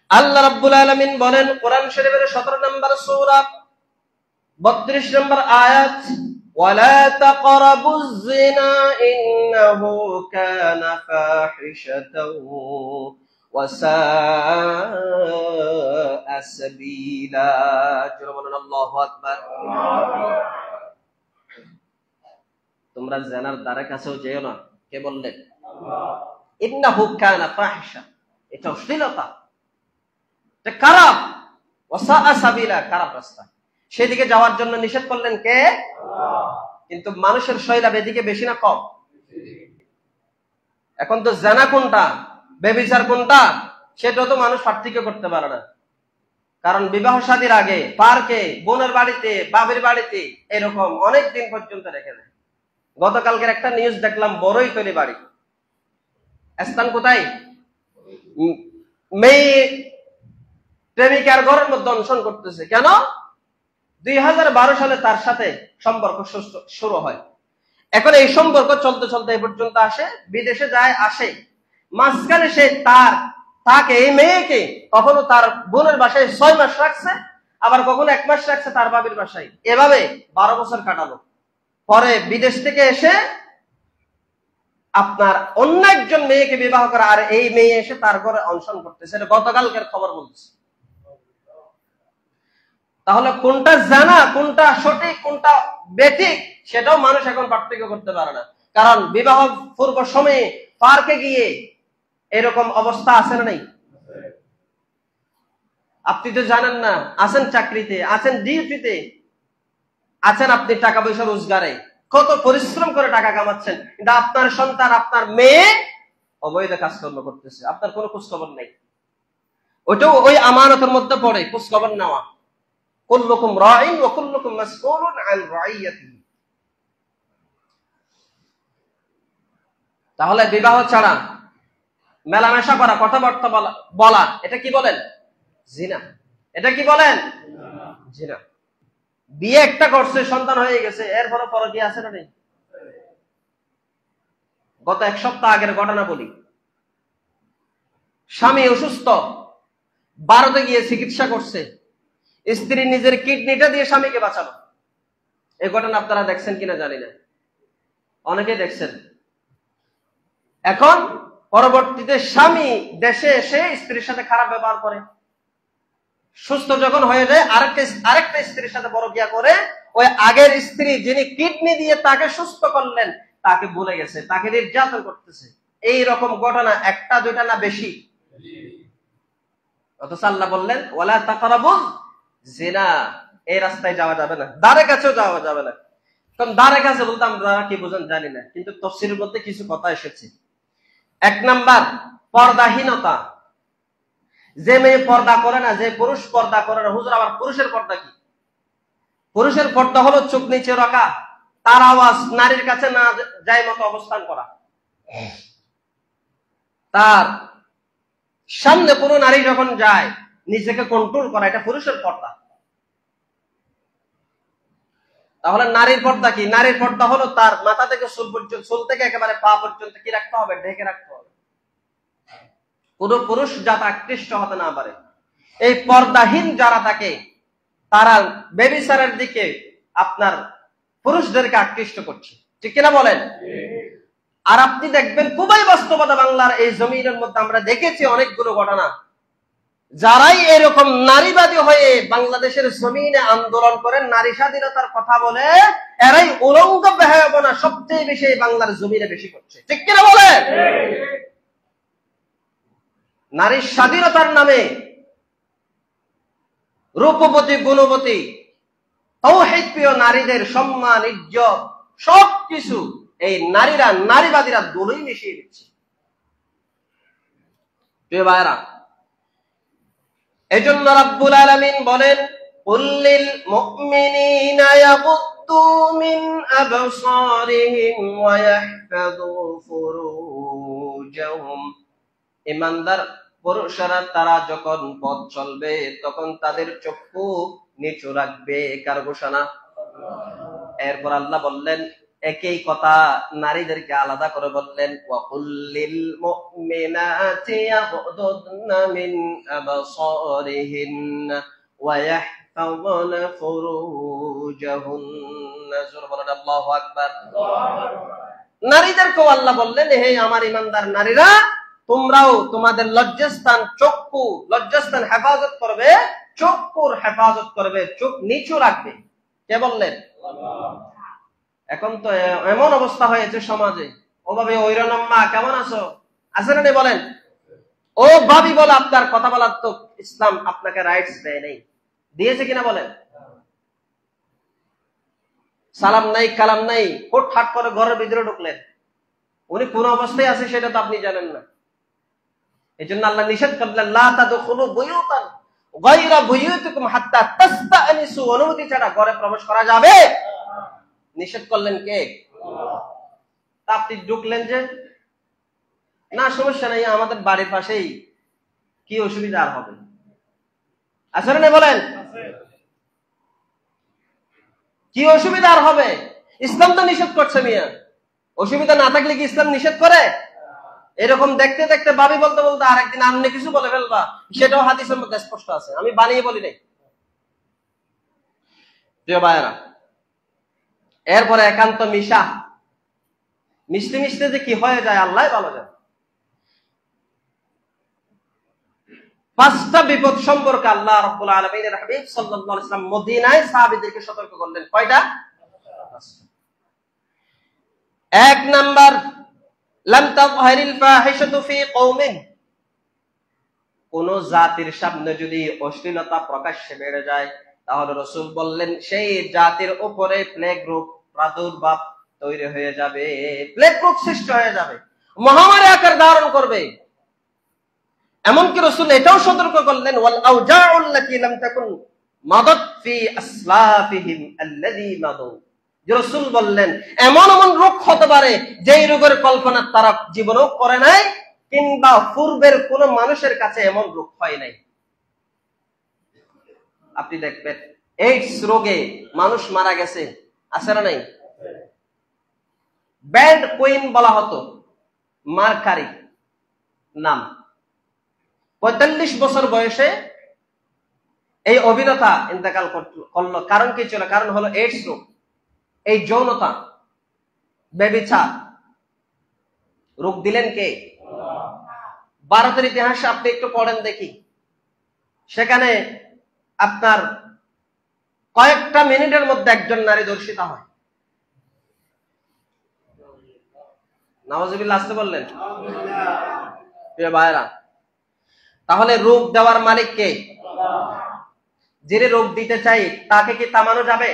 আল্লাহ রাব্বুল আলামিন বলেন কোরআন শরীফের 17 নম্বর সূরা 32 নম্বর আয়াত, ওয়ালা তাকরাবুজ জিনা ইন্নাহু কানা ফাহিশাতাও ওয়া সাআ সাবিলা। জোরে বলেন আল্লাহু আকবার। তোমরা জিনার দ্বারে কাছেও যেও না। কে বললেন? আল্লাহ। ইন্নাহু কানা ফাহিশা, এটা অশ্লীলতা, এটা খারাপ, ওয়া সাআ সাবিলা, খারাপ রাস্তা, সেদিকে যাওয়ার জন্য নিষেধ করলেন কে? আল্লাহ। কিন্তু মানুষের শৈলাভ এদিকে বেশি না কম? এখন তো জানা কোনটা, ব্যভিচার কোনটা, সেটা তো মানুষ পার্থক্য করতে পারে না। কারণ বিবাহ শাদীর আগে পার্কে, বোনের বাড়িতে, বাবির বাড়িতে এরকম অনেক দিন পর্যন্ত রেখে দেয়। গতকালকের একটা নিউজ দেখলাম, বড়ইতলি বাড়ি, স্থান কোথায়, মেয়ে প্রেমিকার ঘরের মধ্যে অনশন করতেছে। কেন? 2012 সালে তার সাথে সম্পর্ক শুরু হয়। এখন এই সম্পর্ক চলতে চলতে এই পর্যন্ত আসে, বিদেশে যায় আসে, মাঝখানে সে তাকে এই মেয়েকে কখনো তার বোনের বাসায় 6 মাস রাখছে, আবার কখনো 1 মাস রাখছে তার বাবির বাসায়, এভাবে 12 বছর কাটালো। পরে বিদেশ থেকে এসে আপনার অন্য একজন মেয়েকে বিবাহ করে, আর এই মেয়ে এসে তার ঘরে অনশন করতেছে। এটা গতকালকের খবর বলছে। তাহলে কোনটা জানা, কোনটা সঠিক, কোনটা বেঠিক, সেটাও মানুষ এখন পার্থক্য করতে পারে না। কারণ বিবাহ পূর্ব সময়ে পার্কে গিয়ে এরকম অবস্থা আছে না নাই? আপনি তো জানেন না, আছেন চাকরিতে, আছেন ডিউটিতে, আছেন আপনি টাকা পয়সা রোজগারে, কত পরিশ্রম করে টাকা কামাচ্ছেন, কিন্তু আপনার সন্তান, আপনার মেয়ে অবৈধ কাজকর্ম করতেছে, আপনার কোনো খোঁজখবর নেই। ওইটাও ওই আমানতের মধ্যে পড়ে খোঁজখবর নেওয়া। কুল্লুকুম রাইন ওয়া কুল্লুকুম মাসউলুন আন রাইয়াতিহি। তাহলে বিবাহ ছাড়া মেলামেশা করা, কথাবার্তা বলা, এটা কি বলেন? জিনা। এটা কি বলেন? জিনা। বিয়ে একটা করছে, সন্তান হয়ে গেছে, এরপরে পরকীয়া আছে না নেই? গত 1 সপ্তাহ আগের ঘটনা বলি। স্বামী অসুস্থ, ভারতে গিয়ে চিকিৎসা করছে, স্ত্রী নিজের কিডনিটা দিয়ে স্বামীকে বাঁচালো। এই ঘটনা আপনারা দেখছেন কিনা জানি না, অনেকেই দেখছেন। এখন পরবর্তীতে স্বামী দেশে এসে স্ত্রীর সাথে খারাপ ব্যবহার করে, সুস্থ যখন হয়ে যায় আরেকটা স্ত্রীর সাথে পরকীয়া করে, ওই আগের স্ত্রী যিনি কিডনি দিয়ে তাকে সুস্থ করলেন তাকে ভুলে গেছে, তাকে নির্যাতন করতেছে। এই রকম ঘটনা একটা দুইটা না, বেশি। অথচ আল্লাহ বললেন ওয়ালা তাকরাবুজ জিনা, এই রাস্তায় যাওয়া যাবে না, দ্বারে কাছেও যাওয়া যাবে না। কারণ দ্বারে কাছে বলতে আমরা কি বুঝেন জানি না, কিন্তু তাফসীরের মধ্যে কিছু কথা এসেছে। 1 নাম্বার, পর্দাহীনতা। যে মেয়ে পর্দা করে না, যে পুরুষ পর্দা করে না। হুজুর, আবার পুরুষের পর্দা কি? পুরুষের পর্দা হলো চোখ নিচে রাখা, তার আওয়াজ নারীর কাছে না যায় মতো অবস্থান করা, তার সামনে কোনো নারী যখন যায় নিজেকে কন্ট্রোল করা, এটা পুরুষের পর্দা। তাহলে নারীর পর্দা কি? নারীর পর্দা হলো তার মাথা থেকে চুল পর্যন্ত, চুল থেকে একেবারে পা পর্যন্ত কি রাখতে হবে? ঢেকে রাখতে হবে, কোন পুরুষ যাতে আকৃষ্ট হতে না পারে। এই পর্দাহীন যারা থাকে তারা ব্যভিচারের দিকে আপনার পুরুষদেরকে আকৃষ্ট করছে, ঠিক কিনা বলেন? আর আপনি দেখবেন খুবই বাস্তবতা, বাংলার এই জমিনের মধ্যে আমরা দেখেছি অনেকগুলো ঘটনা। যারাই এরকম নারীবাদী হয়ে বাংলাদেশের জমিনে আন্দোলন করেন, নারী স্বাধীনতার কথা বলে, এরাই উলঙ্গ বেহায়াপনা সবচেয়ে বেশি বাংলার জমিনে বেশি করছে, ঠিক কিনা বলেন? নারীর স্বাধীনতার নামে রূপবতী, গুণবতী, তাওহীদ প্রিয় নারীদের সম্মান, ইজ্জত সবকিছু এই নারীরা, নারীবাদীরা দোলই মিশিয়ে দিচ্ছে। প্রিয় ভাইরা, এজন্য রাব্বুল আলামিন বলেন কুল্লিল মুমিনিনা ইয়াগুদ্দু মিন আবসারিহিম ওয়া ইয়াহফাযু ফুরুজাহুম। ঈমানদার পুরুষরা তারা যখন পথ চলবে তখন তাদের চক্ষু নিচু রাখবে। কার ঘোষণা? এরপর আল্লাহ বললেন একই কথা নারীদেরকে আলাদা করে বললেন, ওয়াকুল্লিল মুমিনাতি ইয়াগদুদনা মিন আবসারিহিন্না ওয়া ইয়াহফাযনা ফুরুজাহুন্না। জোরে বলেন আল্লাহু আকবার। নারীদেরকেও আল্লাহ বললেন, হে আমার ঈমানদার নারীরা, তোমরাও তোমাদের লজ্জাস্থান চক্ষু লজ্জাস্থান হেফাজত করবে, চক্ষুর হেফাজত করবে, চোখ নিচু রাখবে। কে বললেন? এখন তো এমন অবস্থা হয়েছে সমাজে, ও ভাবি ঐরনম্মা কেমন আছো, আছে না? বলেন ও ভাবি বলে আপনার কথা বলার তো ইসলাম আপনাকে রাইটস দেয় নেই, দিয়েছে কিনা বলেন? সালাম নাই কালাম নাই, হুট হাট করে ঘরের ভিতরে ঢুকলেন, উনি কোন অবস্থায় আছে সেটা তো আপনি জানেন না। এই জন্য আল্লাহ নিষেধ করলেন, লা তাদখুলু বুয়ুতান গায়রা বুয়ুতিকুম হাত্তা তাস্তানিসু, অনুমতি ছাড়া ঘরে প্রবেশ করা যাবে নিষেধ করলেন কে? আপনি ঢুকলেন যে না সমস্যা নাই, আমাদের বাড়ির পাশেই, কি অসুবিধা আর হবে? আসলে না বলেন কি অসুবিধা আর হবে? ইসলাম তো নিষেধ করছে মিয়া, অসুবিধা না থাকলে কি ইসলাম নিষেধ করে? এরকম দেখতে দেখতে ভাবি বলতে বলতে আরেকদিন অন্য কিছু বলে ফেলবা, সেটাও হাদিসের মধ্যে স্পষ্ট আছে, আমি বানিয়ে বলি নাই। প্রিয় ভাইয়েরা, এরপরে একান্ত মিশা, মিশতে মিশতে যে কি হয়ে যায় আল্লাহ ভালো যায়। 5টা বিপদ সম্পর্কে আল্লাহ রাব্বুল আলামিনের হাবিব সাল্লাল্লাহু আলাইহি ওয়াসাল্লাম মদিনায় সাহাবীদেরকে সতর্ক করলেন। কয়টা? 1 নাম্বার, লাম তাযহারিল ফাহিশাতু ফি কওমিন, কোন জাতির সামনে যদি অশ্লীলতা প্রকাশ্যে বেড়ে যায়, তাহলে রাসূল বললেন সেই জাতির উপরে প্লেগ রোগ প্রাদুর্ভাব তৈরি হয়ে যাবে, প্লেগ রোগ সৃষ্টি হয়ে যাবে, মহামারী আকার ধারণ করবে। এমনকি রাসূল এটাও সতর্ক করলেন, ওয়াল আউজাউল্লাতী লাম তাকুন মাদাত ফি আসলাফিহিম আল্লাযী মাদু, যে রাসূল বললেন এমন এমন রোগ হতে পারে যেই রোগের কল্পনা তারা জীবনেও করে নাই, কিংবা পূর্বের কোন মানুষের কাছে এমন রোগ হয় নাই। আপনি দেখবেন এইডস রোগে মানুষ মারা গেছে, আছে না নাই? ব্যান্ড কুইন বলা হতো, মার্কারি নাম, 45 বছর বয়সে এই অভিনেতা ইন্তেকাল করলো। কারণ কি ছিল? কারণ হলো এইডস রোগ, এই যৌনতা, ব্যভিচার। রোগ দিলেন কে? ভারতের ইতিহাস আপনি একটু পড়েন দেখি, সেখানে আপনার কয়েকটা মিনিটের মধ্যে একজন নারী ধর্ষিতা হয়। নাউজুবিল্লাহ আসতে বললেন। প্রিয় ভাইরা, তাহলে রোগ দেওয়ার মালিক কে? যিনি রোগ দিতে চাই তাকে কি থামানো যাবে?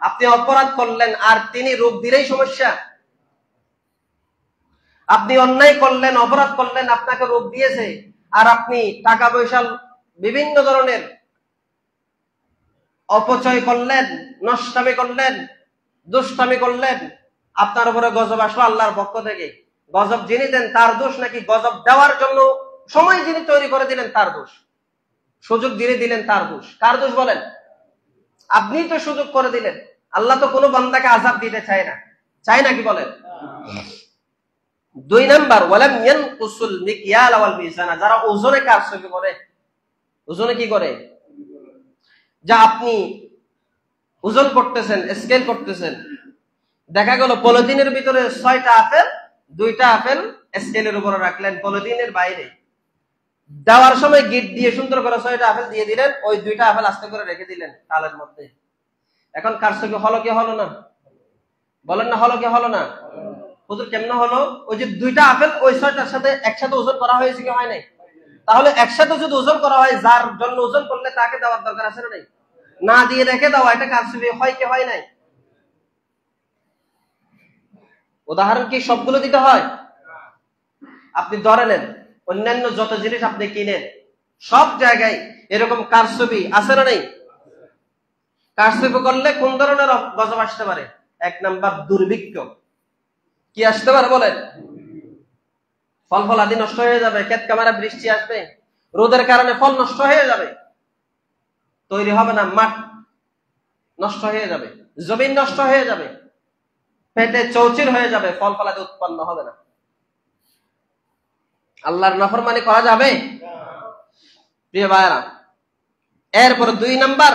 আপনি অপরাধ করলেন আর তিনি রোগ দিলেই সমস্যা। আপনি অন্যায় করলেন, অপরাধ করলেন, আপনাকে রোগ দিয়েছে, আর আপনি টাকা পয়সা বিভিন্ন ধরনের অপচয় করলেন, নষ্টামি করলেন, দুষ্টামি করলেন, আপনার উপরে গজব আসলো আল্লাহর পক্ষ থেকে। গজব যিনি দেন তার দোষ নাকি গজব দেওয়ার জন্য সময় যিনি তৈরি করে দিলেন তার দোষ? সুযোগ যিনি দিলেন তার দোষ? কার দোষ বলেন? আপনি তো সুযোগ করে দিলেন। আল্লাহ তো কোনো বান্দাকে আযাব দিতে চায় না, চায় নাকি বলেন? 2 নাম্বার, ওয়ালাম ইয়ানকুসুল মিকয়াল ওয়াল মিজান, যারা ওজনে কারসাজি করে, ওজনে কি করে? যা আপনি ওজন করতেছেন, স্কেল করতেছেন, দেখা গেল পলিথিনের ভিতরে 6টা আপেল, 2টা আপেল স্কেলের উপরে রাখলেন, পলিথিনের বাইরে দেওয়ার সময় গিট দিয়ে সুন্দর করে 6টা আপেল দিয়ে দিলেন, ওই 2টা আপেল আস্তে করে রেখে দিলেন তালের মধ্যে। এখন কারসাজি হলো কি হলো না? বলেন না, হলো কি হলো না? হুজুর কেমনে হলো? ওই যে 2টা আপেল ওই 6টার সাথে একসাথে ওজন করা হয়েছে কি হয় নাই? তাহলে একসাথে যদি ওজন করা হয়, যার জন্য ওজন করলে তাকে দেওয়ার দরকার আছে না নাই? না দিয়ে রেখে দেওয়া, এটা কারসাজি হয় কি হয় নাই? উদাহরণ কি সবগুলো দিতে হয়? আপনি ধরে নেন অন্যান্য যত জিনিস আপনি কিনেন, সব জায়গায় এরকম কারসাজি আছে না নাই? কারসাজি করলে কোন ধরনের গজব আসতে পারে? 1 নাম্বার, দুর্ভিক্ষ। কি আসতে পারে বলেন? ফল ফলাদি নষ্ট হয়ে যাবে, ক্ষেত কামারে বৃষ্টি আসবে, রোদের কারণে ফল নষ্ট হয়ে যাবে, তৈরি হবে না, মাঠ নষ্ট হয়ে যাবে, জমিন নষ্ট হয়ে যাবে। পেটে চৌচির হয়ে যাবে, ফল ফলাদি উৎপন্ন হবে না। আল্লাহর নাফরমানি করা যাবে? প্রিয় ভাইরা, এরপর 2 নাম্বার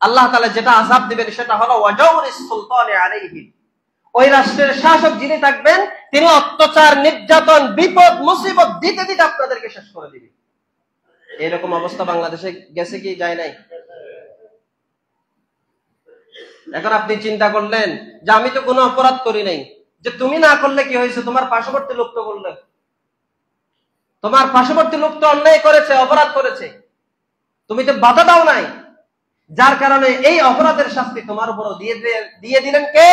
আল্লাহ তাআলা যেটা আযাব দিবেন সেটা হলো ওয়াজাউরিস সুলতানি আলাইহিম। ওই রাষ্ট্রের শাসক যিনি থাকবেন তিনি অত্যাচার, নির্যাতন, বিপদ, মুসিবত দিতে দিতে আপনাদেরকে শেষ করে দিবেন। এরকম অবস্থা বাংলাদেশে গেছে কি যায় নাই? এখন আপনি চিন্তা করলেন যে আমি তো কোনো অপরাধ করি নাই, যে তুমি না করলে কি হয়েছে, তোমার পার্শ্ববর্তী লোক তো করলে, তোমার পার্শ্ববর্তী লোক তো অন্যায় করেছে, অপরাধ করেছে, তুমি তো বাধা দাও নাই, যার কারণে এই অপরাধের শাস্তি তোমার উপর দিয়ে দিলেন কে?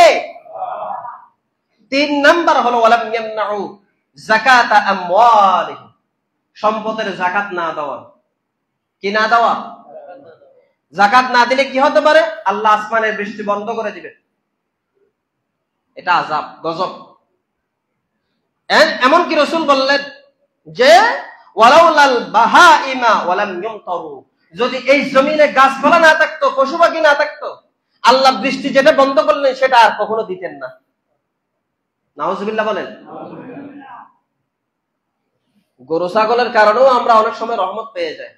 3 নাম্বার হলো ওয়ালাম ইয়ামনাউ যাকাতা আমওয়ালিহিম, সম্পদের যাকাত না দেওয়া। কি না দেওয়া? যাকাত না দিলে কি হতে পারে? আল্লাহ আসমানের বৃষ্টি বন্ধ করে দিবে। এটা আযাব, গজব। এমন কি রাসূল বললেন যে ওয়ালাউলাল বাহাইমা ওয়ালাম ইউমতারু, যদি এই জমিনে গাছপালা না থাকতো, পশু পাখি না থাকতো, আল্লাহ বৃষ্টি যেটা বন্ধ করলেন সেটা আর কখনো দিতেন না। নাউজুবিল্লাহ বলেন। গরু ছাগলের কারণেও আমরা অনেক সময় রহমত পেয়ে যাই,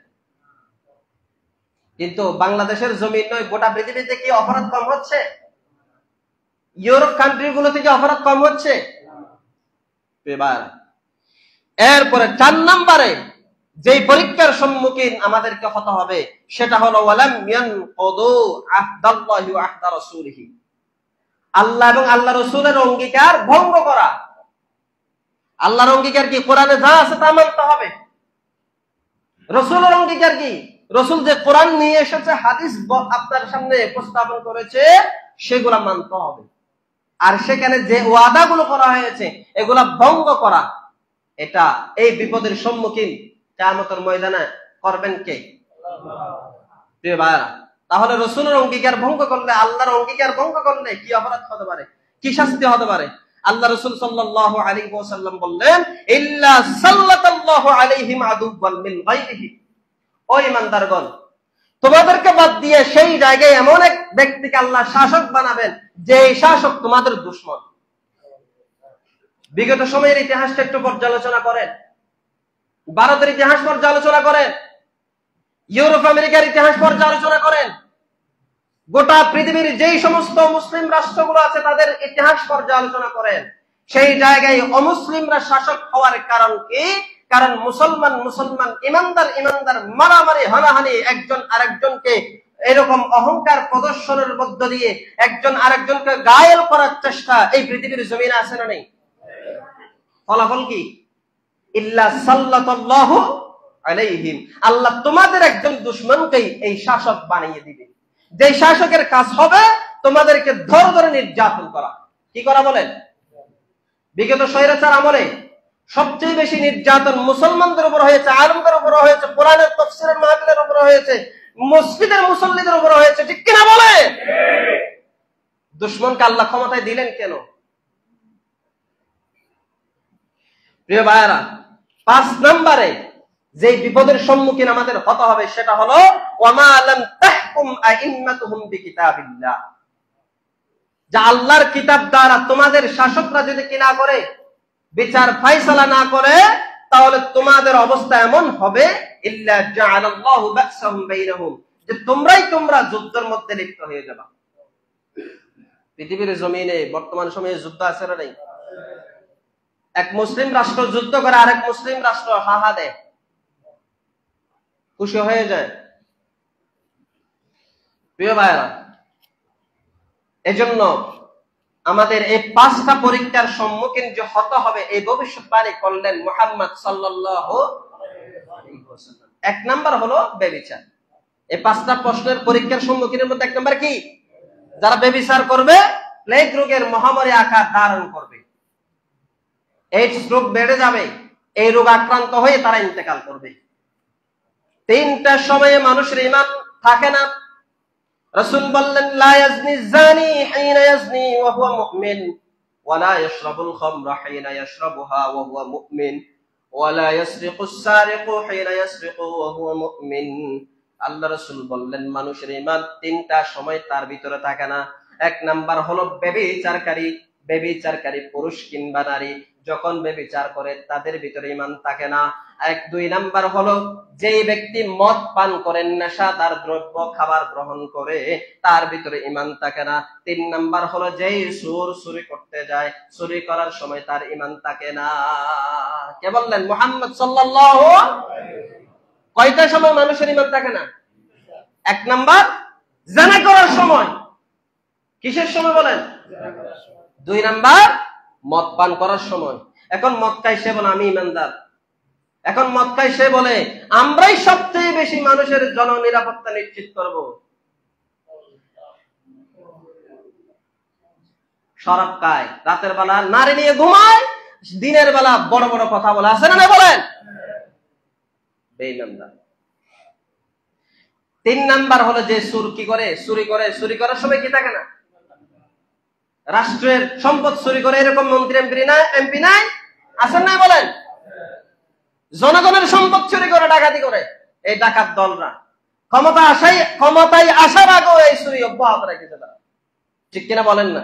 কিন্তু বাংলাদেশের জমিন নয়, গোটা পৃথিবীতে কি অপরাধ কম হচ্ছে? ইউরোপ কান্ট্রি গুলো থেকে অপরাধ কম হচ্ছে? এরপরে 4 নম্বরে যে পরীক্ষার সম্মুখীন আমাদেরকে হতে হবে সেটা হলো ওয়ালাম ইয়ানকুদু আহদাল্লাহি ওয়া আহদা রাসূলিহি, আল্লাহ এবং আল্লাহ রাসূলের অঙ্গীকার ভঙ্গ করা। আল্লাহর অঙ্গীকার কি? কোরআনে যা আছে তা মানতে হবে। রাসূলের অঙ্গীকার কি? রাসূল যে কোরআন নিয়ে এসেছে, হাদিস আপনার সামনে উপস্থাপন করেছে, সেগুলা মানতে হবে। আর সেখানে যে ওয়াদাগুলো করা হয়েছে এগুলা ভঙ্গ করা, এটা এই বিপদের সম্মুখীন কিয়ামতের ময়দানে করবেন কে? প্রিয় ভাইরা, তাহলে রাসূলের অঙ্গীকার ভঙ্গ করলে, আল্লাহর অঙ্গীকার ভঙ্গ করলে কি অপরাধ হতে পারে, কি শাস্তি হতে পারে? আল্লাহ রাসূল সাল্লাল্লাহু আলাইহি ওয়াসাল্লাম বললেন, ইল্লা সাল্লাতাল্লাহু আলাইহিম আদুওয়ান মিন গায়রিহি, ও ঈমানদারগণ, তোমাদেরকে বাদ দিয়ে সেই জায়গায় এমন এক ব্যক্তিকে আল্লাহ শাসক বানাবেন যে শাসক তোমাদের দুশমন। বিগত সময়ের ইতিহাসটা একটু পর্যালোচনা করেন, ভারতের ইতিহাস পর্যালোচনা করেন, ইউরোপ আমেরিকার ইতিহাস পর্যালোচনা করেন, গোটা পৃথিবীর যেই সমস্ত মুসলিম রাষ্ট্রগুলো আছে তাদের ইতিহাস পর্যালোচনা করেন। সেই জায়গায় অমুসলিমরা শাসক হওয়ার কারণ কি? কারণ মুসলমান ইমানদার মারামারি, হানাহানি, একজন আরেকজনকে এরকম অহংকার প্রদর্শনের মধ্য দিয়ে একজন আরেকজনকে গায়েল করার চেষ্টা এই পৃথিবীর জমিনে আছে না নেই? ফলাফল কি? ইল্লা সাল্লাতাল্লাহু আলাইহিম, আল্লাহ তোমাদের একজন দুশমনকেই এই শাসক বানিয়ে দিবে, যে শাসকের কাজ হবে তোমাদেরকে ধরে ধরে নির্যাতন করা। কি করা বলেন? বিগত স্বৈরাচার আমলে সবচেয়ে বেশি নির্যাতন মুসলমানদের উপর হয়েছে, আলেমদের উপর হয়েছে, কোরআনের তাফসীরের মাহফিলের উপর হয়েছে, মসজিদের মুসল্লিদের উপর হয়েছে। ঠিক কিনা বলে? দুশমনকে আল্লাহ ক্ষমতায় দিলেন কেন? প্রিয় ভাইরা, 5 নম্বরে যে বিপদের সম্মুখীন আমাদের হতে হবে সেটা হলো ওয়ামা লাম তাহকুম আইম্মাতুহুম বিকিতাবিল্লাহ, যা আল্লাহর কিতাব দ্বারা তোমাদের শাসকরা যদি কি না করে, বিচার ফায়সালা না করে, তাহলে তোমাদের অবস্থা এমন হবে ইল্লা জাআলাল্লাহু বা'সাহুম বাইনাহুম, যে তোমরা যুদ্ধের মধ্যে লিপ্ত হয়ে যাবে। পৃথিবীর জমিনে বর্তমান সময়ে যুদ্ধ আছে না নেই? এক মুসলিম রাষ্ট্র যুদ্ধ করে আরেক মুসলিম রাষ্ট্র হাহা দেয়, খুশি হয়ে যায়। প্রিয় ভাইরা, এজন্য আমাদের এই 5টা পরীক্ষার সম্মুখীন যে হতে হবে এই ভবিষ্যৎবাণী করলেন মুহাম্মদ সাল্লাল্লাহু আলাইহি ওয়াসাল্লাম। 1 নাম্বার হলো ব্যভিচার। এই 5টা প্রশ্নের পরীক্ষার সম্মুখীনের মধ্যে 1 নাম্বার কি? যারা ব্যভিচার করবে প্লেগ রোগের মহামারী আকার ধারণ করবে, এইডস রোগ বেড়ে যাবে, এই রোগ আক্রান্ত হয়ে তারা ইন্তেকাল করবে। 3টা সময়ে মানুষের ঈমান থাকে না। রাসূল বললেন, লা ইয়াজনি জানি হিনা ইয়াজনি ওয়া হুয়া মুমিন, ওয়া লা ইয়াশরাবুল খামরা হিনা ইয়াশরাবুহা ওয়া হুয়া মুমিন, ওয়া লা ইয়াসরিকুস সারিকু হিনা ইয়াসরিকু ওয়া হুয়া মুমিন। আল্লাহ রাসূল বললেন, মানুষের ঈমান 3টা সময় তার ভিতরে থাকে না। 1 নাম্বার হলো ব্যভিচারকারী বেবিচারকারী পুরুষ কিংবা নারী যখন বেবিচার করে তাদের ভিতরে ঈমান থাকে না। 2 নাম্বার হলো যেই ব্যক্তি মদ পান করেন, নেশাদার দ্রব্য খাবার গ্রহণ করে, তার ভিতরে ঈমান থাকে না। 3 নাম্বার হলো যেই চুরি করতে যায়, চুরি করার সময় তার ঈমান থাকে না। কে বললেন? মুহাম্মদ সাল্লাল্লাহু কয়টা সময় মানুষের ঈমান থাকে না? 1 নাম্বার জিনা করার সময়। কিসের সময় বলেন? 2 নাম্বার মদ পান করার সময়। এখন মদ খাই সে বলে আমি ঈমানদার, এখন মদ খাই সে বলে আমরাই সবচেয়ে বেশি মানুষের জননিরাপত্তা নিশ্চিত করব। শরাব খায়, রাতের বেলা নারী নিয়ে ঘুমায়, দিনের বেলা বড় বড় কথা বলে, আছে না? বলেন বেঈমানদার। 3 নাম্বার হলো যে চুরি করার সময় কি থাকে না? রাষ্ট্রের সম্পদ চুরি করে, এরকম মন্ত্রী এমপি নাই, আছেন না? বলেন জনগণের সম্পদ চুরি করে, ডাকাতি করে এই ডাকাত দলরা ক্ষমতায় আসার আগেও এই চুরি অব্যাহত রেখেছে তারা, ঠিক কিনা বলেন না?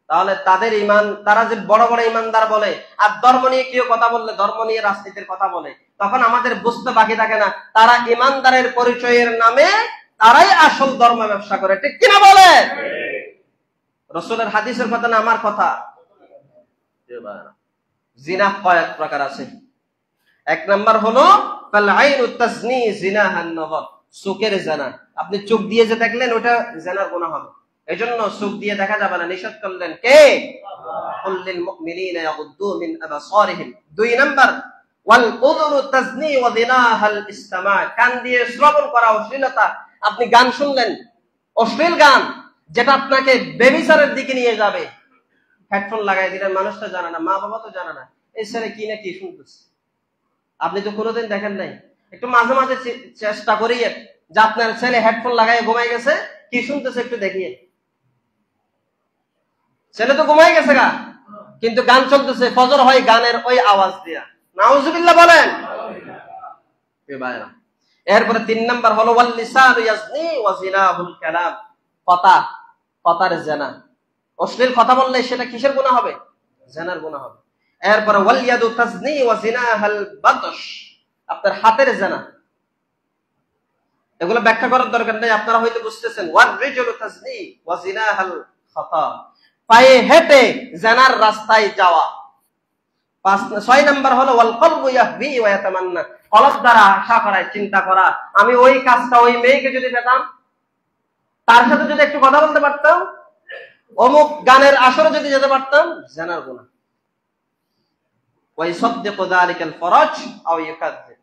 তাহলে তাদের ঈমান, তারা যে বড় বড় ঈমানদার বলে, আর ধর্ম নিয়ে কেউ কথা বললে, ধর্ম নিয়ে রাজনীতির কথা বলে, তখন আমাদের বুঝতে বাকি থাকে না তারা ঈমানদারের পরিচয়ের নামে তারাই আসল ধর্ম ব্যবসা করে, ঠিক কিনা বলে? রাসূলের হাদিসের কথা না আমার কথা। জিনা কয়েক প্রকার আছে। 1 নাম্বার হলো ফাল আইনু তাজনি জিনাহান নাযার, চোখের জিনা। আপনি চোখ দিয়ে যে দেখলেন ওটা জিনার গুনাহ হবে, এজন্য চোখ দিয়ে দেখা যাবে না, নিষেধ করলেন কে? কুল্লিল মুমিনিনা ইয়াগুদ্দু মিন আবসারিহিম। 2 নাম্বার ওয়াল উযুনু তাজনি ওয়া জিনাহাল ইসতিমা, কান দিয়ে শ্রবণ করা অশ্লীলতা। আপনি গান শুনলেন, অশ্লীল গান, যেটা আপনাকে বেবিচারের দিকে নিয়ে যাবে, হেডফোন লাগাই দিলেন, মানুষটা জানে না, মা বাবা তো জানে না এই ছেলে কি না কি শুনতেছে, আপনি তো কোনোদিন দেখেন নাই। একটু মাঝে মাঝে চেষ্টা করিয়ে যে আপনার ছেলে হেডফোন লাগাই ঘুমাই গেছে, কি শুনতেছে একটু দেখিয়ে। ছেলে তো ঘুমাই গেছে গা, কিন্তু গান চলতেছে, ফজর হয় গানের ওই আওয়াজ দিয়া। নাউজুবিল্লাহ বলেন। এরপরে 3 নাম্বার হলো ওয়াল লিসানু ইয়াজনি ওয়া জিনাহুল কালাম, কথার জিনা। অশ্লীল কথা বললে সেটা কিসের গুনাহ হবে? জিনার গুনাহ হবে। এরপরে ওয়াল ইয়াদু তাজনি ওয়া জিনাহাল বাতশ, আপনার হাতের জিনা। এগুলো ব্যাখ্যা করার দরকার নেই, আপনারা হয়তো বুঝতেছেন। ওয়াল রিজলু তাজনি ওয়া জিনাহাল খাতা, পায়ে হেঁটে জিনার রাস্তায় যাওয়া। 6 নাম্বার হলো ওয়াল কলবু ইয়াহবি ওয়া ইয়াতামান্না, কলব দ্বারা আশা করা, চিন্তা করা, আমি ওই কাজটা ওই মেয়েকে যদি পেতাম, তার সাথে যদি একটু কথা বলতে পারতাম, অমুক গানের আসরে যদি যেতে পারতাম, জিনার গুনাহ। ওয়া ইয়াসাদদিকু যালিকাল ফরজ আও ইয়াকাযযিব,